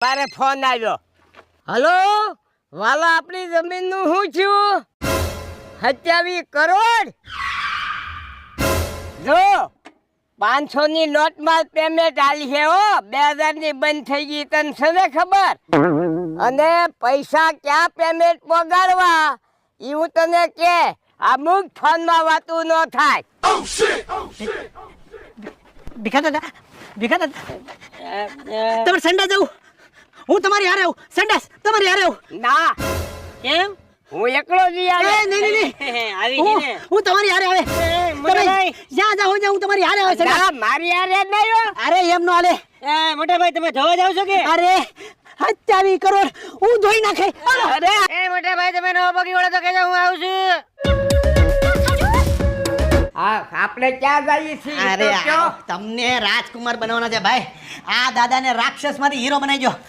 તારે ફોન આવ્યો. હલો વાલા, આપણી જમીનનું શું થયું? 27 કરોડ. જો 500 ની નોટમાં પેમેન્ટ આલી છે હો. 2000 ની બંધ થઈ ગઈ, તને છે ને ખબર? અને પૈસા ક્યાં પેમેન્ટ પગારવા એવું તને કે અમુક ફોનમાં વાતું ન થાય. ભીખા દાદા તમે સંડા જાવ, હું તમારી હારે આવું. સંડાસ તમારી હારે આવું. ના, કેમ? હું એકલો જ યાર. નહીં હું તમારી હારે આવે. મોટાભાઈ જ્યાં જાવ હું તમારી હારે આવે. સંડાસ ના, મારી હારે જ નહીં હો. અરે એમ નો હાલે. મોટાભાઈ તમે જોવા જાવ છો કે? અરે 27 કરોડ હું ધોઈ નાખે. અરે મોટાભાઈ તમે નો પગી વળો તો કેજો હું આવું છું. હા, આપણે ક્યાં જઈએ છીએ? અરે તો કયો? તમને રાજકુમાર બનવાના છે ભાઈ. આ દાદાને રાક્ષસ માંથી હીરો બનાવી દો.